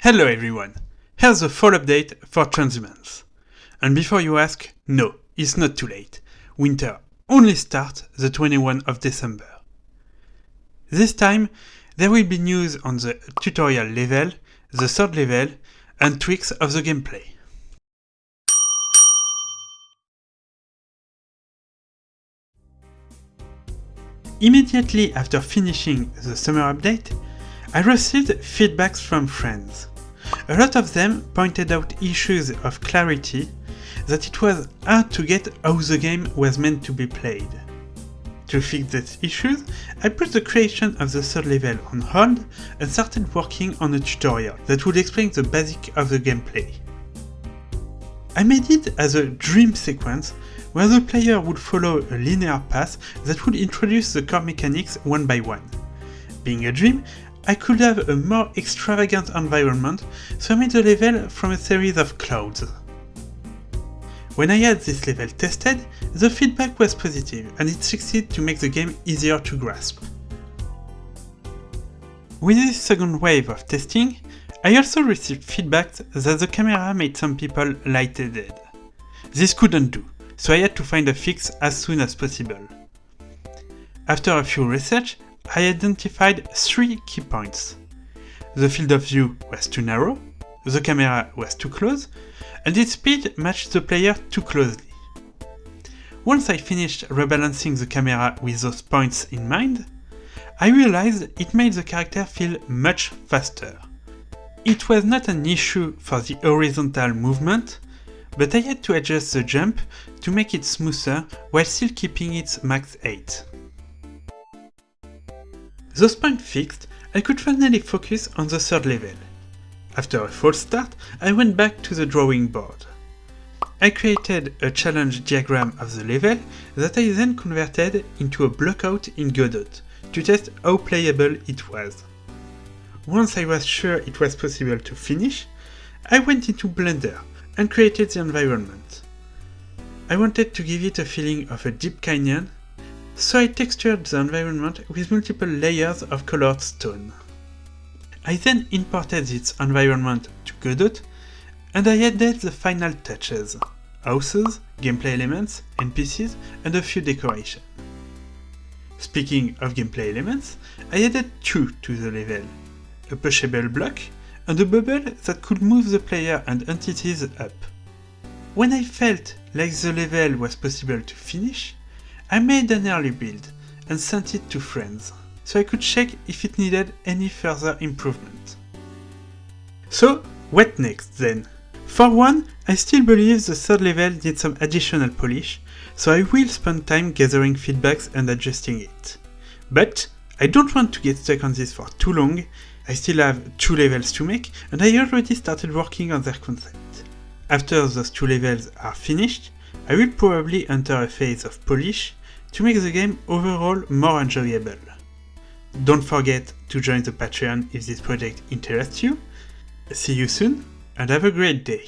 Hello everyone, here's the fall update for Transhumance. And before you ask, no, it's not too late. Winter only starts the 21st of December. This time, there will be news on the tutorial level, the third level, and tweaks of the gameplay. Immediately after finishing the summer update, I received feedbacks from friends. A lot of them pointed out issues of clarity, that it was hard to get how the game was meant to be played. To fix these issues, I put the creation of the third level on hold and started working on a tutorial that would explain the basics of the gameplay. I made it as a dream sequence where the player would follow a linear path that would introduce the core mechanics one by one. Being a dream, I could have a more extravagant environment, so I made the level from a series of clouds. When I had this level tested, the feedback was positive and it succeeded to make the game easier to grasp. With this second wave of testing, I also received feedback that the camera made some people lightheaded. This couldn't do, so I had to find a fix as soon as possible. After a few research, I identified 3 key points. The field of view was too narrow, the camera was too close, and its speed matched the player too closely. Once I finished rebalancing the camera with those points in mind, I realized it made the character feel much faster. It was not an issue for the horizontal movement, but I had to adjust the jump to make it smoother while still keeping its max height. Those points fixed, I could finally focus on the third level. After a false start, I went back to the drawing board. I created a challenge diagram of the level that I then converted into a blockout in Godot to test how playable it was. Once I was sure it was possible to finish, I went into Blender and created the environment. I wanted to give it a feeling of a deep canyon, so I textured the environment with multiple layers of colored stone. I then imported this environment to Godot, and I added the final touches: houses, gameplay elements, NPCs, and a few decorations. Speaking of gameplay elements, I added 2 to the level: a pushable block and a bubble that could move the player and entities up. When I felt like the level was possible to finish, I made an early build and sent it to friends, so I could check if it needed any further improvement. So, what next then? For one, I still believe the third level needs some additional polish, so I will spend time gathering feedbacks and adjusting it. But I don't want to get stuck on this for too long. I still have 2 levels to make, and I already started working on their concept. After those 2 levels are finished, I will probably enter a phase of polish to make the game overall more enjoyable. Don't forget to join the Patreon if this project interests you. See you soon, and have a great day!